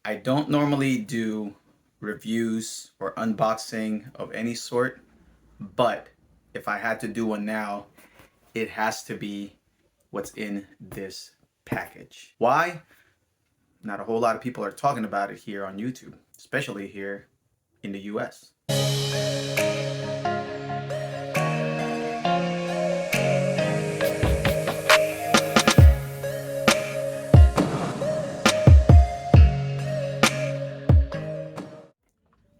I don't normally do reviews or unboxing of any sort, but if I had to do one now, it has to be what's in this package. Why? Not a whole lot of people are talking about it here on YouTube, especially here in the US.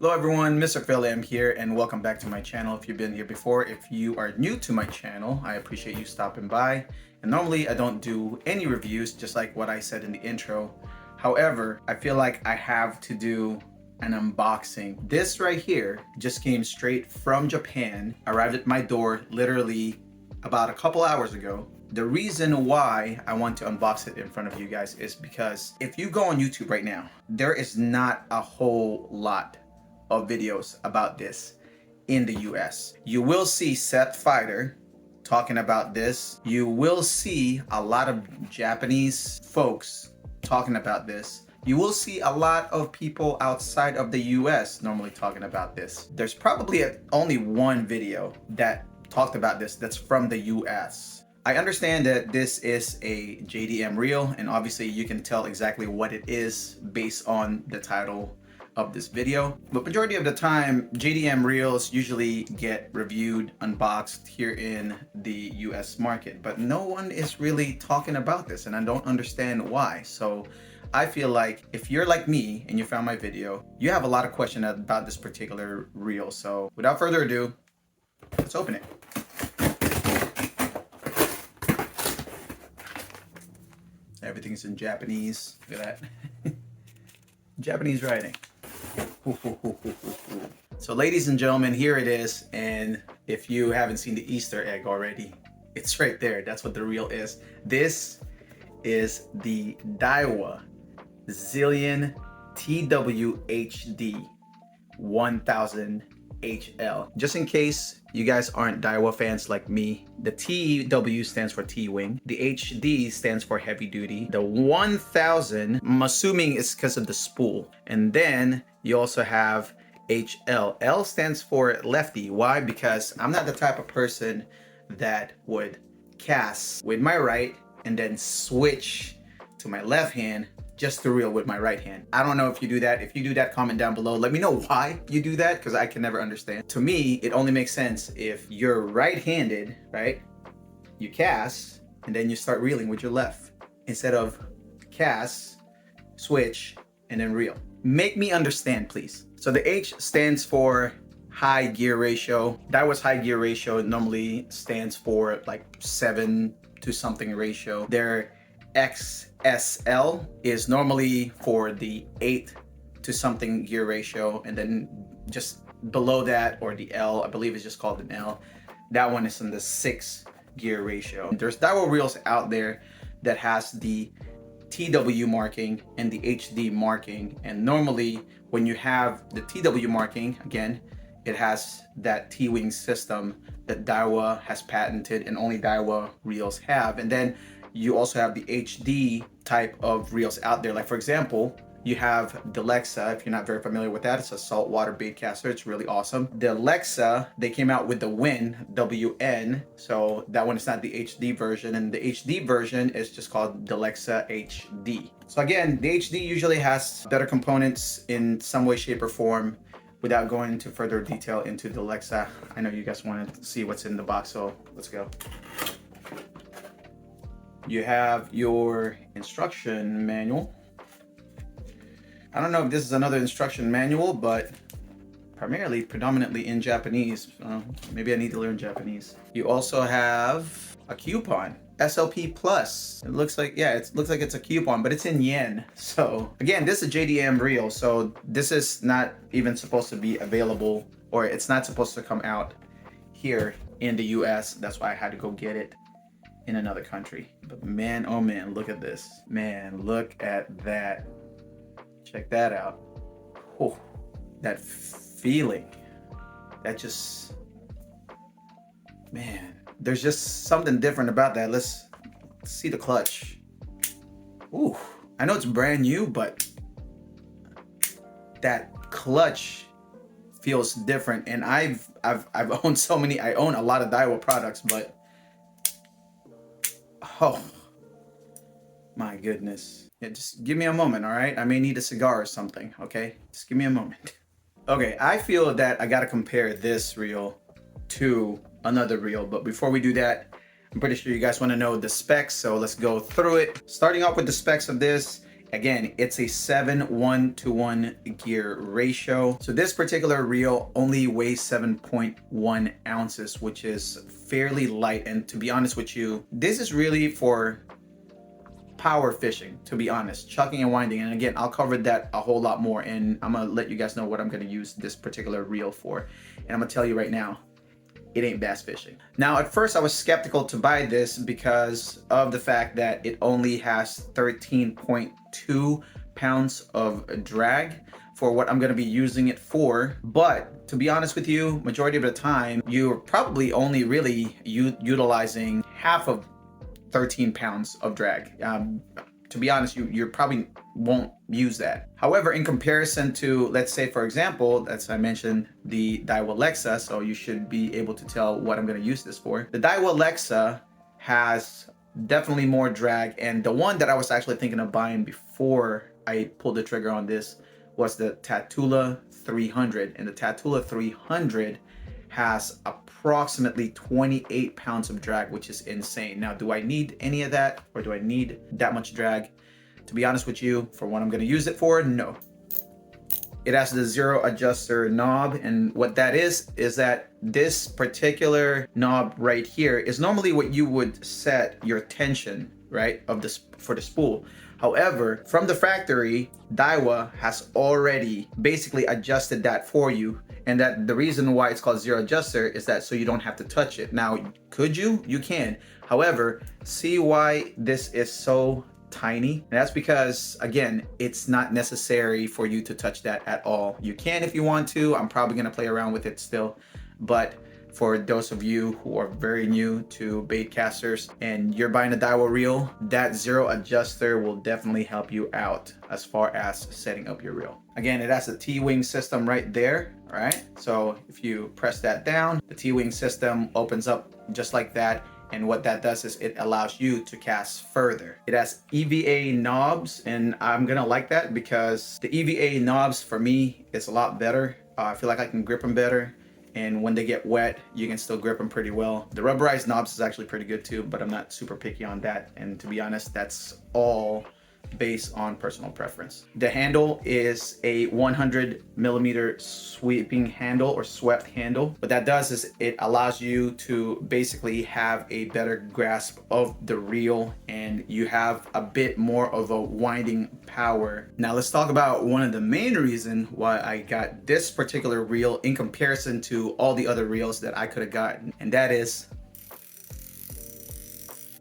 Hello everyone, Mr. Phil M here, and welcome back to my channel. If you've been here before, if you are new to my channel, I appreciate you stopping by. And normally I don't do any reviews, just like what I said in the intro. However, I feel like I have to do an unboxing. This right here just came straight from Japan, arrived at my door literally about a couple hours ago. The reason why I want to unbox it in front of you guys is because if you go on YouTube right now, there is not a whole lot of videos about this in the US. You will see Seth Fighter talking about this. You will see a lot of Japanese folks talking about this. You will see a lot of people outside of the US normally talking about this. There's probably only one video that talked about this that's from the US. I understand that this is a JDM reel, and obviously you can tell exactly what it is based on the title of this video, but majority of the time JDM reels usually get reviewed, unboxed here in the US market, but no one is really talking about this, and I don't understand why. So I feel like if you're like me and you found my video, you have a lot of questions about this particular reel. So without further ado, let's open it. Everything's in Japanese. Look at that. Japanese writing. So ladies and gentlemen, here it is, and if you haven't seen the Easter egg already, it's right there. That's what the reel is. This is the Daiwa Zillion TW HD 1000 HL. Just in case you guys aren't Daiwa fans like me, the TW stands for T-Wing. The HD stands for heavy duty. The 1000, I'm assuming it's because of the spool. And then you also have HL. L stands for lefty. Why? Because I'm not the type of person that would cast with my right and then switch to my left hand just to reel with my right hand. I don't know if you do that. If you do that, comment down below. Let me know why you do that, because I can never understand. To me, it only makes sense if you're right-handed, right? You cast, and then you start reeling with your left, instead of cast, switch, and then reel. Make me understand, please. So the H stands for high gear ratio. Daiwa's high gear ratio normally stands for like 7 to something ratio. Their XSL is normally for the 8 to something gear ratio, and then just below that, or the L, I believe it's just called an L, that one is in the 6 gear ratio. There's Daiwa reels out there that has the TW marking and the HD marking, and normally when you have the TW marking, again, it has that T-Wing system that Daiwa has patented and only Daiwa reels have. And then you also have the HD type of reels out there. Like for example, you have the Lexa. If you're not very familiar with that, it's a saltwater bait caster. It's really awesome. The Lexa, they came out with the WIN, WN. So that one is not the HD version, and the HD version is just called the Lexa HD. So again, the HD usually has better components in some way, shape, or form. Without going into further detail into the Lexa, I know you guys want to see what's in the box, so let's go. You have your instruction manual. I don't know if this is another instruction manual, but predominantly in Japanese. Maybe I need to learn Japanese. You also have a coupon, SLP Plus. It looks like, yeah, it looks like it's a coupon, but it's in yen. So again, this is a JDM reel, so this is not even supposed to be available, or it's not supposed to come out here in the US. That's why I had to go get it in another country. But man, oh man, look at this. Man, look at that. Check that out. Oh, that feeling. That just, man, there's just something different about that. Let's see the clutch. Ooh, I know it's brand new, but that clutch feels different. And I've owned so many. I own a lot of Daiwa products, but oh my goodness. Yeah, just give me a moment, all right? I may need a cigar or something, okay? Just give me a moment. Okay, I feel that I gotta compare this reel to another reel, but before we do that, I'm pretty sure you guys wanna know the specs, so let's go through it. Starting off with the specs of this, again, it's a 7:1 gear ratio. So this particular reel only weighs 7.1 ounces, which is fairly light. And to be honest with you, this is really for power fishing, to be honest, chucking and winding. And again, I'll cover that a whole lot more, and I'm gonna let you guys know what I'm gonna use this particular reel for. And I'm gonna tell you right now, it ain't bass fishing. Now, at first I was skeptical to buy this because of the fact that it only has 13.2 pounds of drag for what I'm gonna be using it for. But to be honest with you, majority of the time, you're probably only really utilizing half of 13 pounds of drag. To be honest, you probably won't use that. However, in comparison to, let's say, for example, as I mentioned, the Daiwa Lexa, so you should be able to tell what I'm going to use this for. The Daiwa Lexa has definitely more drag, and the one that I was actually thinking of buying before I pulled the trigger on this was the Tatula 300, and the Tatula 300 has approximately 28 pounds of drag, which is insane. Now, do I need any of that, or do I need that much drag? To be honest with you, for what I'm going to use it for, no. It has the zero adjuster knob, and what that is that this particular knob right here is normally what you would set your tension, right, of this for the spool. However, from the factory, Daiwa has already basically adjusted that for you, and that the reason why it's called zero adjuster is that so you don't have to touch it. Now, could you? You can. However, see why this is so tiny? And that's because, again, it's not necessary for you to touch that at all. You can if you want to. I'm probably gonna play around with it still, but for those of you who are very new to bait casters and you're buying a Daiwa reel, that zero adjuster will definitely help you out as far as setting up your reel. Again, it has a T-wing system right there, all right? So if you press that down, the T-wing system opens up just like that. And what that does is it allows you to cast further. It has EVA knobs, and I'm gonna like that because the EVA knobs for me is a lot better. I feel like I can grip them better. And when they get wet, you can still grip them pretty well. The rubberized knobs is actually pretty good too, but I'm not super picky on that. And to be honest, that's all based on personal preference. The handle is a 100mm sweeping handle or swept handle. What that does is it allows you to basically have a better grasp of the reel, and you have a bit more of a winding power. Now let's talk about one of the main reasons why I got this particular reel in comparison to all the other reels that I could have gotten, and that is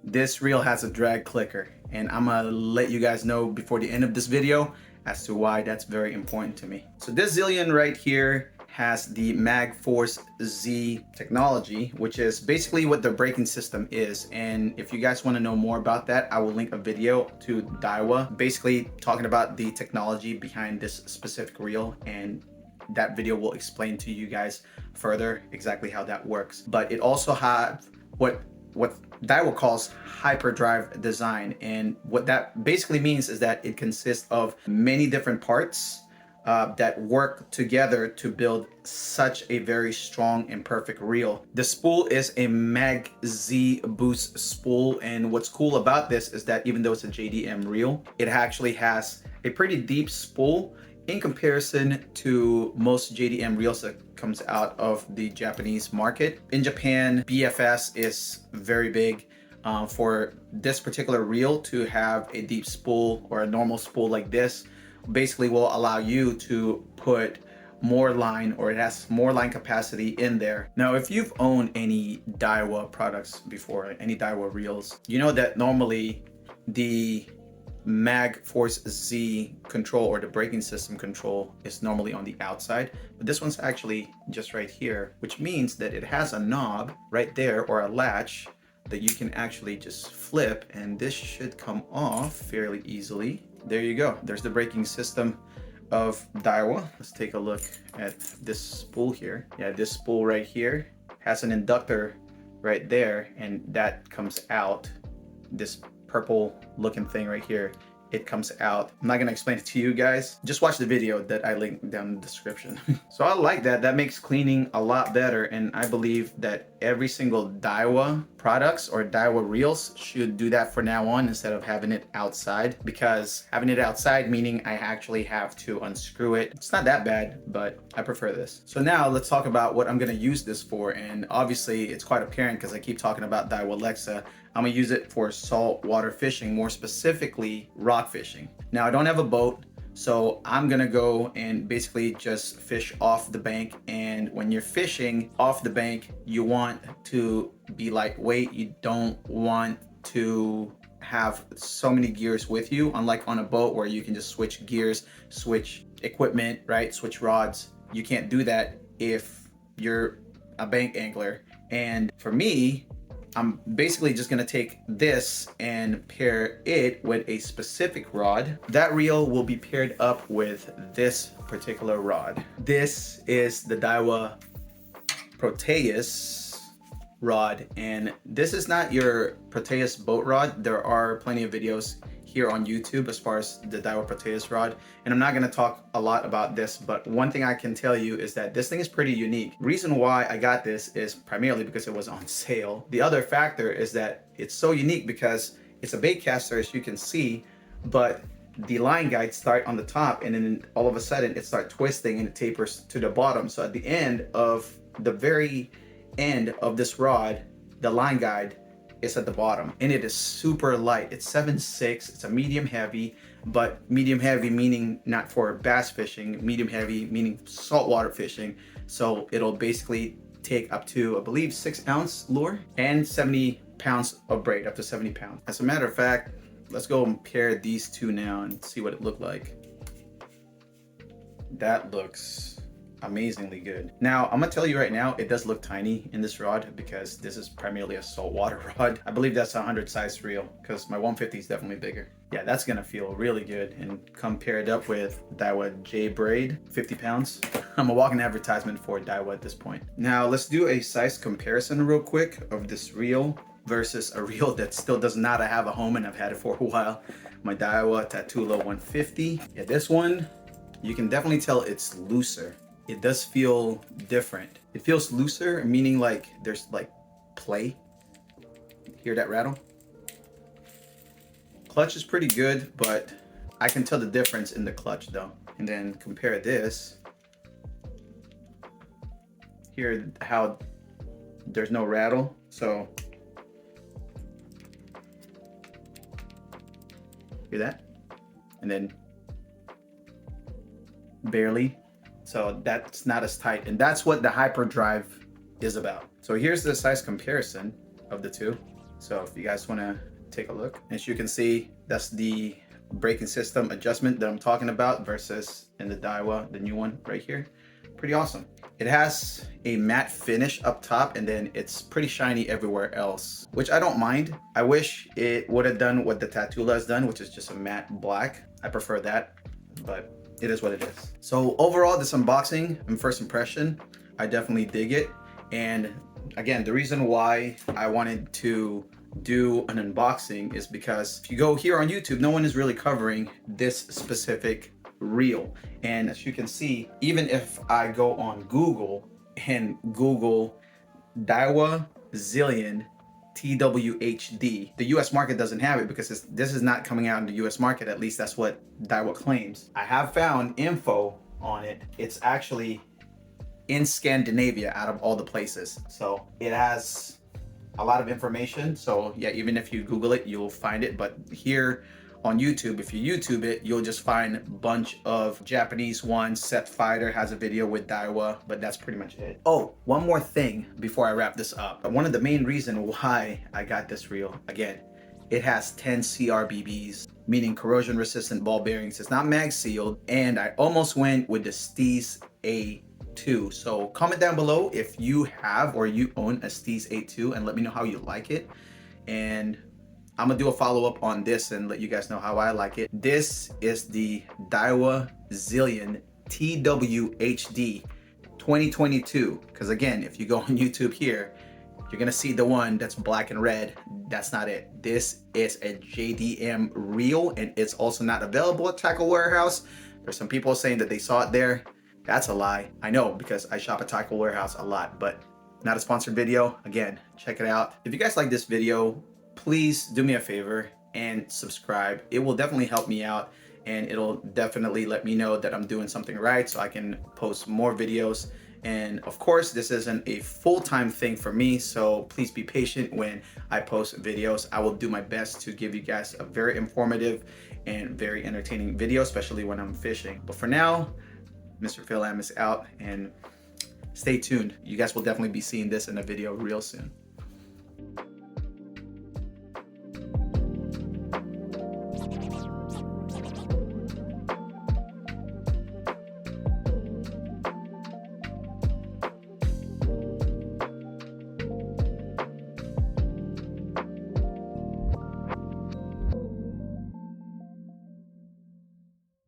this reel has a drag clicker. And I'm gonna let you guys know before the end of this video as to why that's very important to me. So this Zillion right here has the MagForce Z technology, which is basically what the braking system is. And if you guys want to know more about that, I will link a video to Daiwa, basically talking about the technology behind this specific reel, and that video will explain to you guys further exactly how that works. But it also have what Daiwa calls hyperdrive design, and what that basically means is that it consists of many different parts that work together to build such a very strong and perfect reel. The spool is a Mag Z boost spool, and what's cool about this is that even though it's a JDM reel, it actually has a pretty deep spool in comparison to most JDM reels that comes out of the Japanese market. In Japan, BFS is very big. For this particular reel to have a deep spool or a normal spool like this basically will allow you to put more line, or it has more line capacity in there. Now, if you've owned any Daiwa products before, any Daiwa reels, you know that normally the MagForce Z control or the braking system control is normally on the outside, but this one's actually just right here, which means that it has a knob right there or a latch that you can actually just flip, and this should come off fairly easily. There you go. There's the braking system of Daiwa. Let's take a look at this spool here. Yeah, this spool right here has an inductor right there, and that comes out. This purple looking thing right here, it comes out. I'm not gonna explain it to you guys. Just watch the video that I linked down in the description. So I like that. That makes cleaning a lot better, and I believe that every single Daiwa products or Daiwa reels should do that for now on instead of having it outside, because having it outside meaning I actually have to unscrew it. It's not that bad, but I prefer this. So now let's talk about what I'm gonna use this for, and obviously it's quite apparent because I keep talking about Daiwa Lexa. I'm gonna use it for saltwater fishing, more specifically rock fishing. Now I don't have a boat, so I'm gonna go and basically just fish off the bank. And when you're fishing off the bank, you want to be lightweight. You don't want to have so many gears with you, unlike on a boat where you can just switch gears, switch equipment, right? Switch rods. You can't do that if you're a bank angler. And for me, I'm basically just gonna take this and pair it with a specific rod. That reel will be paired up with this particular rod. This is the Daiwa Proteus rod, and this is not your Proteus boat rod. There are plenty of videos here on YouTube as far as the Daiwa Proteus rod, and I'm not going to talk a lot about this, but one thing I can tell you is that this thing is pretty unique. Reason why I got this is primarily because it was on sale. The other factor is that it's so unique because it's a bait caster, as you can see, but the line guides start on the top, and then all of a sudden it starts twisting and it tapers to the bottom. So at the end of the very end of this rod, the line guide is at the bottom, and it is super light. It's 7.6. It's a medium heavy, but medium heavy meaning not for bass fishing, medium heavy meaning saltwater fishing. So it'll basically take up to, I believe, 6-ounce lure and 70 pounds of braid, up to 70 pounds. As a matter of fact, let's go and pair these two now and see what it looked like. That looks amazingly good. Now, I'm gonna tell you right now, it does look tiny in this rod because this is primarily a saltwater rod. I believe that's a 100 size reel because my 150 is definitely bigger. Yeah, that's gonna feel really good and come paired up with Daiwa J braid, 50 pounds. I'm a walking advertisement for Daiwa at this point. Now, let's do a size comparison real quick of this reel versus a reel that still does not have a home, and I've had it for a while. My Daiwa Tatula 150. Yeah, this one, you can definitely tell it's looser. It does feel different. It feels looser, meaning like there's like play. Hear that rattle? Clutch is pretty good, but I can tell the difference in the clutch though. And then compare this. Hear how there's no rattle. So, hear that? And then barely. So that's not as tight, and that's what the hyperdrive is about. So here's the size comparison of the two. So if you guys want to take a look, as you can see, that's the braking system adjustment that I'm talking about versus in the Daiwa, the new one right here. Pretty awesome. It has a matte finish up top, and then it's pretty shiny everywhere else, which I don't mind. I wish it would have done what the Tatula has done, which is just a matte black. I prefer that, but it is what it is. So overall, this unboxing and first impression, I definitely dig it. And again, the reason why I wanted to do an unboxing is because if you go here on YouTube, no one is really covering this specific reel. And as you can see, even if I go on Google and Google Daiwa Zillion TW, the US market doesn't have it because this is not coming out in the US market. At least that's what Daiwa claims. I have found info on it. It's actually in Scandinavia out of all the places. So it has a lot of information. So yeah, even if you Google it, you'll find it. But here on YouTube, if you YouTube it, you'll just find a bunch of Japanese ones. Seth Fighter has a video with Daiwa, but that's pretty much it. Oh, one more thing before I wrap this up. One of the main reasons why I got this reel, again, it has 10 CRBBs, meaning corrosion resistant ball bearings. It's not mag sealed, and I almost went with the Steez A2. So comment down below if you have or you own a Steez A2 and let me know how you like it. And I'm gonna do a follow-up on this and let you guys know how I like it. This is the Daiwa Zillion TW 2022. Because again, if you go on YouTube here, you're gonna see the one that's black and red. That's not it. This is a JDM reel, and it's also not available at Tackle Warehouse. There's some people saying that they saw it there. That's a lie. I know, because I shop at Tackle Warehouse a lot, but not a sponsored video. Again, check it out. If you guys like this video, please do me a favor and subscribe. It will definitely help me out, and it'll definitely let me know that I'm doing something right so I can post more videos. And of course, this isn't a full-time thing for me, so please be patient when I post videos. I will do my best to give you guys a very informative and very entertaining video, especially when I'm fishing. But for now, Mr. Phil Am is out, and stay tuned. You guys will definitely be seeing this in a video real soon.